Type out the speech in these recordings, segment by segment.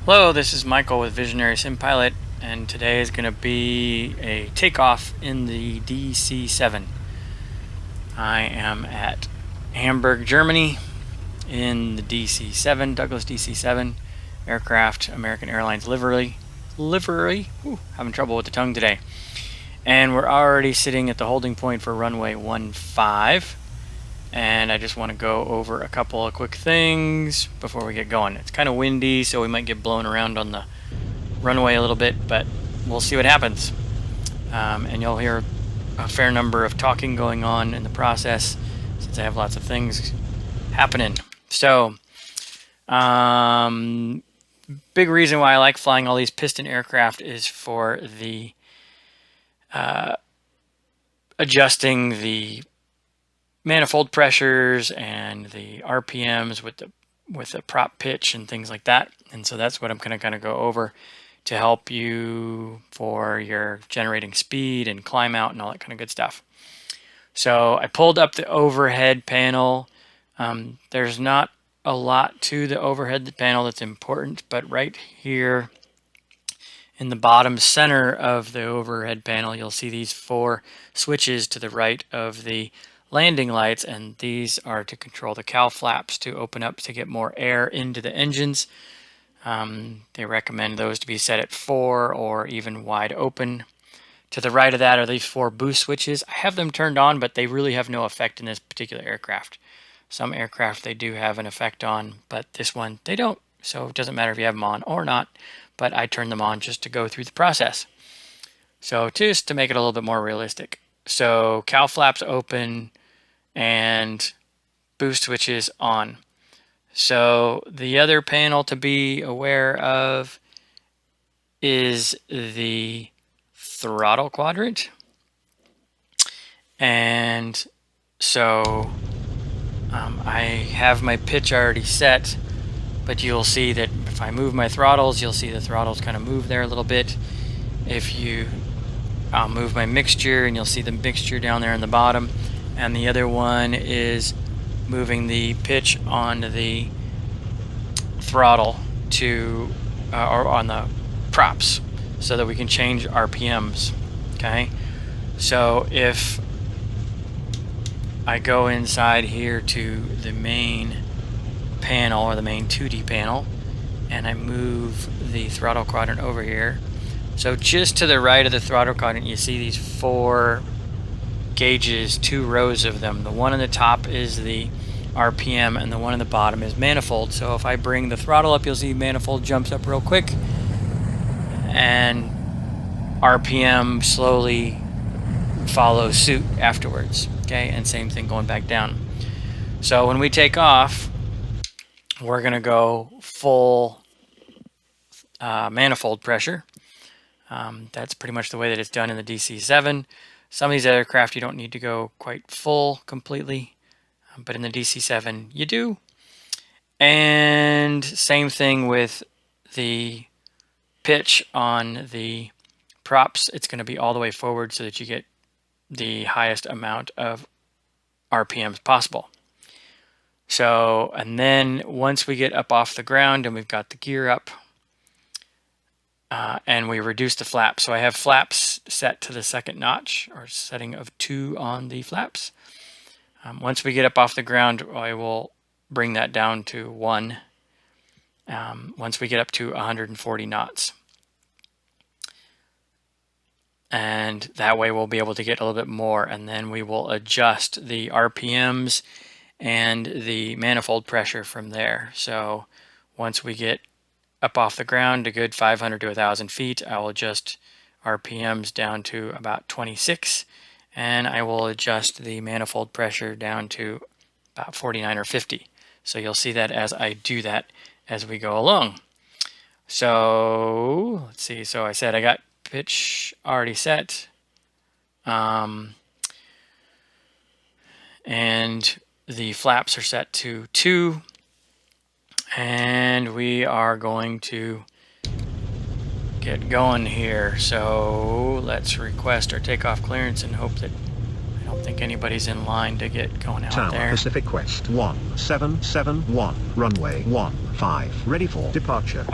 Hello, this is Michael with Visionary Sim Pilot, and today is going to be a takeoff in the DC-7. I am at Hamburg, Germany, in the DC-7, Douglas DC-7 aircraft, American Airlines livery. Having trouble with the tongue today. And we're already sitting at the holding point for runway 15. And I just want to go over a couple of quick things before we get going. It's kind of windy, so we might get blown around on the runway a little bit, but we'll see what happens. And you'll hear a fair number of talking going on in the process since I have lots of things happening. So, big reason why I like flying all these piston aircraft is for the adjusting the manifold pressures and the RPMs with the prop pitch and things like that. And so that's what I'm going to kind of go over to help you for your generating speed and climb out and all that kind of good stuff. So I pulled up the overhead panel. There's not a lot to the overhead panel that's important, but right here in the bottom center of the overhead panel, you'll see these 4 switches to the right of the landing lights, and these are to control the cowl flaps to open up to get more air into the engines. They recommend those to be set at 4 or even wide open. To the right of that are these 4 boost switches. I have them turned on, but they really have no effect in this particular aircraft. Some aircraft they do have an effect on, but this one they don't. So it doesn't matter if you have them on or not, but I turn them on just to go through the process. So just to make it a little bit more realistic. So cowl flaps open and boost switches on. So the other panel to be aware of is the throttle quadrant. And so I have my pitch already set, but you'll see that if I move my throttles, you'll see the throttles kind of move there a little bit. I'll move my mixture, and you'll see the mixture down there in the bottom. And the other one is moving the pitch on the throttle or on the props so that we can change RPMs. Okay, so if I go inside here to the main panel, or the main 2D panel, and I move the throttle quadrant over here, so just to the right of the throttle quadrant you see these 4 gauges, 2 rows of them. The one on the top is the RPM and the one on the bottom is manifold. So if I bring the throttle up, you'll see manifold jumps up real quick and RPM slowly follows suit afterwards. Okay, and same thing going back down. So when we take off, we're going to go full manifold pressure. That's pretty much the way that it's done in the DC-7. Some of these aircraft you don't need to go quite full completely, but in the DC-7 you do. And same thing with the pitch on the props. It's going to be all the way forward so that you get the highest amount of RPMs possible. So, and then once we get up off the ground and we've got the gear up, and we reduce the flaps. So I have flaps set to the 2nd notch, or setting of 2 on the flaps. Once we get up off the ground, I will bring that down to 1 once we get up to 140 knots. And that way we'll be able to get a little bit more, and then we will adjust the RPMs and the manifold pressure from there. So once we get up off the ground a good 500 to 1,000 feet, I will adjust RPMs down to about 26, and I will adjust the manifold pressure down to about 49 or 50. So you'll see that as I do that as we go along. So let's see, so I said I got pitch already set, and the flaps are set to 2. And we are going to get going here. So let's request our takeoff clearance and hope that I don't think anybody's in line to get going out Tower there. Pacific West 1771, runway 15, ready for departure.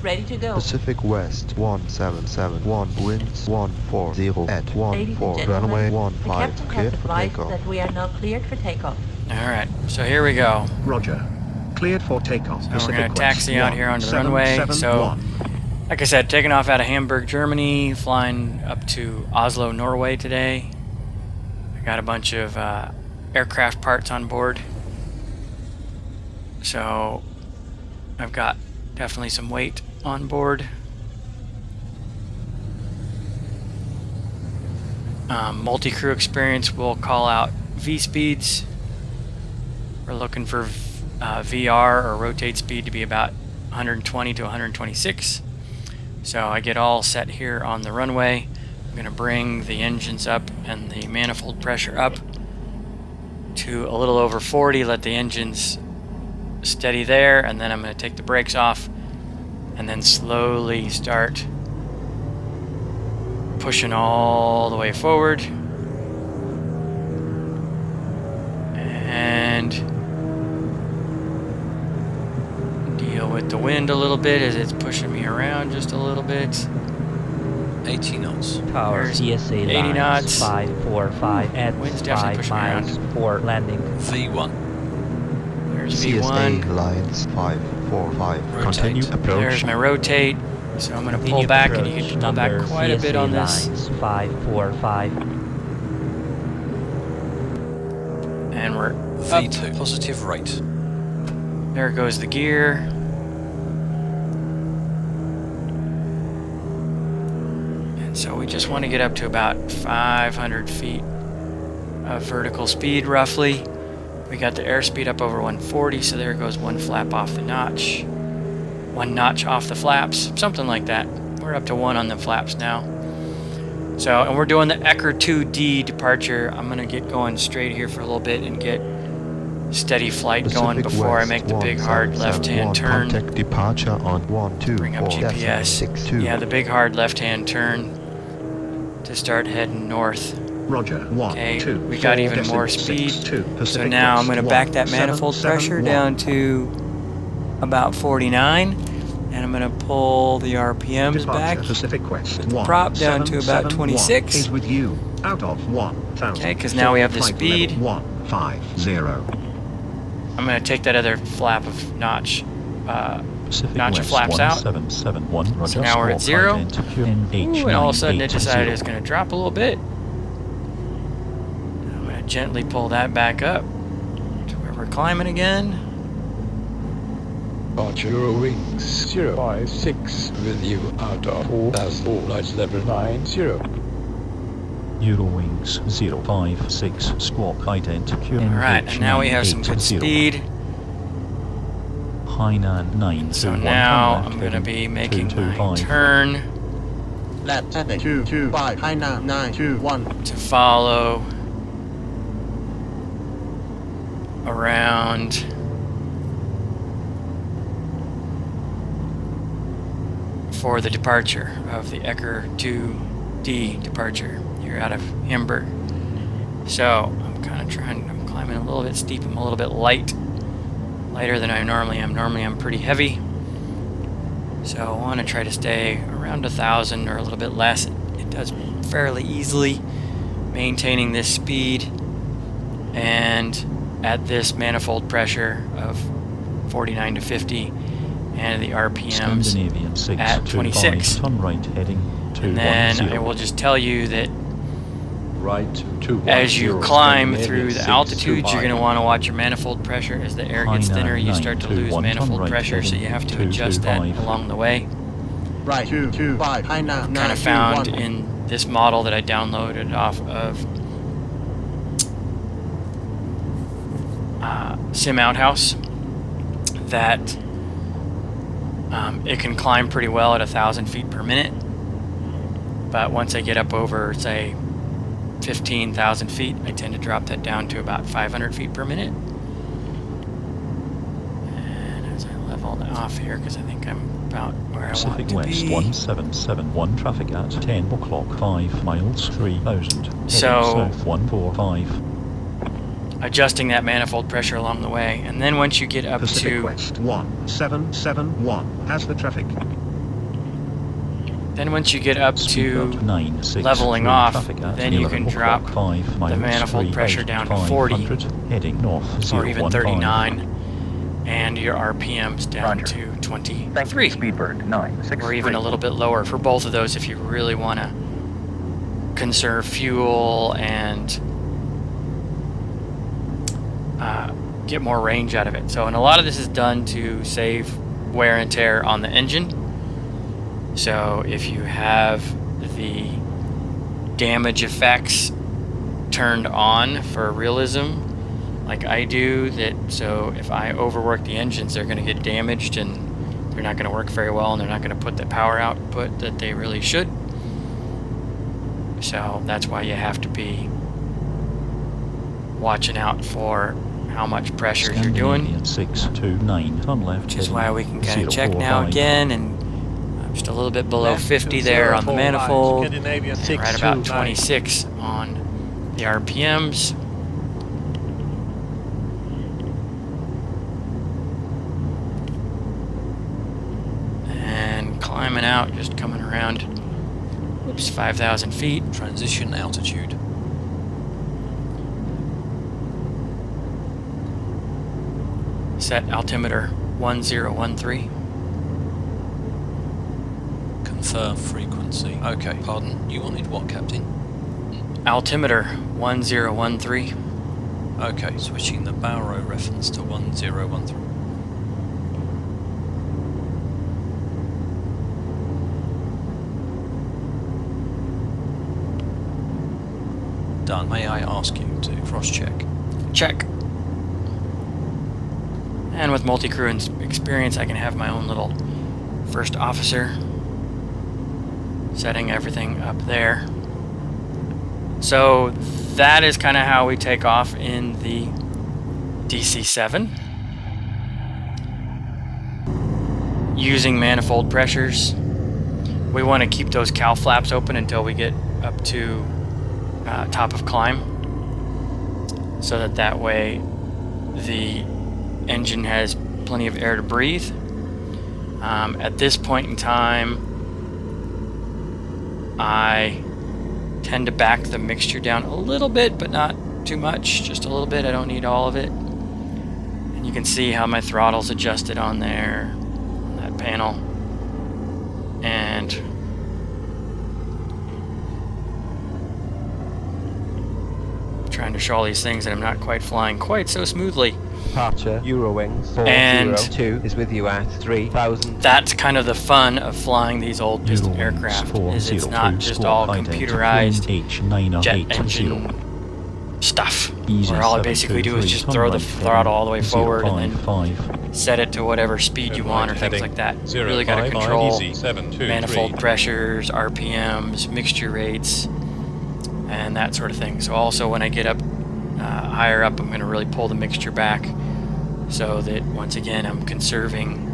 ready to go. Pacific West 1771, winds 140 at Ladies 14, and runway gentlemen, the 15, captain clear has for advised takeoff. that we are now cleared for takeoff. Alright, so here we go. Roger. Cleared for takeoff. So Pacific we're going to West taxi out here onto the runway. So, 1771. like I said, taking off out of Hamburg, Germany, flying up to Oslo, Norway today. I got a bunch of aircraft parts on board. So, I've got definitely some weight on board. Multi-crew experience will call out V-speeds. We're looking for VR or rotate speed to be about 120 to 126. So I get all set here on the runway. I'm going to bring the engines up and the manifold pressure up to a little over 40, let the engines steady there, and then I'm going to take the brakes off and then slowly start pushing all the way forward and deal with the wind a little bit as it's pushing me around just a little bit. 80 knots. Tower There's CSA 80 lines knots. 545 at Wind's definitely 5 pushing me miles around. for landing. V1. There's CSA V1. lines 545. Rotate. Continue approach. There's my rotate. So I'm going to pull Continue back, and approach, you can pull back number quite a bit CSA on this. lines 545. And we're up. V2. Positive rate. There goes the gear. And so we just want to get up to about 500 feet of vertical speed, roughly. We got the airspeed up over 140, so there goes one flap off the notch. One notch off the flaps, something like that. We're up to one on the flaps now. So, and we're doing the Ecker 2D departure. I'm going to get going straight here for a little bit and get steady flight going Pacific before I West make the big hard 1771, left-hand turn. Contact departure on 124. Bring up GPS. Yeah, the big hard left-hand turn to start heading north. Roger. 1, Okay, 2, we got 4, even more decimal, speed. 6, 2, So Pacific now I'm West going to back that manifold pressure 1771. down to about 49, and I'm going to pull the RPMs Departure back. Pacific West 1, Prop down to about 771 26. is with you out of 1000. Okay, 'cause now we have the Flight speed. level 150. I'm going to take that other flap of notch, Pacific notch of West flaps out. 1771, Roger. So now we're at Squawk 0. identical Ooh, and all of a sudden it decided it's NH980. going to drop a little bit. I'm going to gently pull that back up to where we're climbing again. Departure wings 056 with you out of 4000, flight level 90. Eurowings 056, squawk identical Alright, and now we have some good NH980. speed. Hainan 9 So now I'm going to be making my turn Left heading 225, high now 921. to follow around for the departure of the Ecker 2D departure here out of Hamburg. So I'm kind of I'm climbing a little bit steep. I'm a little bit lighter than I normally am. Normally I'm pretty heavy. So I want to try to stay around 1,000 or a little bit less. It does fairly easily, maintaining this speed and at this manifold pressure of 49 to 50 and the RPMs Scandinavian 6 at 26. Turn right heading And then 210. I will just tell you that Right 210. as you climb Scandinavian through the 6 altitudes, you're going to 25. want to watch your manifold pressure. As the air gets Hainan thinner, you start to lose 921, manifold right pressure, so you have to heading adjust that 225. along the way. Right 225, high now Kind of found 921. in this model that I downloaded off of Sim Outhouse that it can climb pretty well at 1,000 feet per minute, but once I get up over, say, 15,000 feet, I tend to drop that down to about 500 feet per minute. And as I level that off here, because I think I'm about where I want Pacific to West be. 1771, traffic at 10 o'clock, 5 miles, 3,000. Heading So- south 145. Adjusting that manifold pressure along the way, and then once you get up Pacific to West 1771 has the traffic. Then once you get up to 96, leveling through off, traffic at then you 11 can drop o'clock, 5 miles, the manifold 3, pressure 8, down to 40, 500, heading north, or even 015. 39, and your RPMs down to 23, Speedbird 963. or even a little bit lower for both of those if you really want to conserve fuel and get more range out of it. So, and a lot of this is done to save wear and tear on the engine. So if you have the damage effects turned on for realism, like I do, so if I overwork the engines, they're going to get damaged and they're not going to work very well, and they're not going to put the power output that they really should. So that's why you have to be watching out for how much pressure you're doing. 629, turn left, Which is why we can kind of check now again, and I'm just a little bit below 50 there on the manifold, and right about 26 on the RPMs. And climbing out, just coming around, whoops, 5,000 feet. Transition altitude. Set altimeter 1013. Confirm frequency. Okay, pardon. You wanted what, Captain? Altimeter 1013. Okay, switching the Barrow reference to 1013. Done. May I ask you to cross-check? Check. And with multi-crew experience, I can have my own little first officer setting everything up there. So that is kind of how we take off in the DC-7, using manifold pressures. We want to keep those cowl flaps open until we get up to top of climb, so that way the engine has plenty of air to breathe. At this point in time, I tend to back the mixture down a little bit, but not too much, just a little bit. I don't need all of it. And you can see how my throttle's adjusted on there, on that panel. And trying to show all these things that I'm not quite flying quite so smoothly. Departure, Eurowings And 402 is with you at 3,000. That's kind of the fun of flying these old piston aircraft, is it's not just all computerized jet engine stuff, where all I basically do is just throw the throttle all the way forward and then set it to whatever speed you want or things like that. You really got to control manifold pressures, RPMs, mixture rates, and that sort of thing. So also when I get up higher up, I'm going to really pull the mixture back so that once again I'm conserving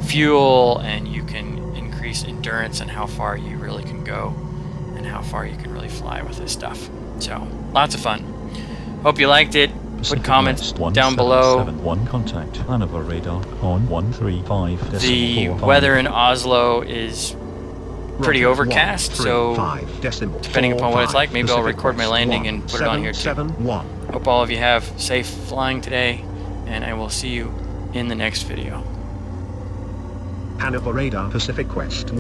fuel, and you can increase endurance and how far you really can go and how far you can really fly with this stuff. So lots of fun. Hope you liked it. Put comments down below. Contact Hanover radar on 135. The weather in Oslo is pretty overcast, so depending upon what it's like, maybe I'll record my landing and put it on here too. Hope all of you have safe flying today, and I will see you in the next video. Hanover radar Pacific Quest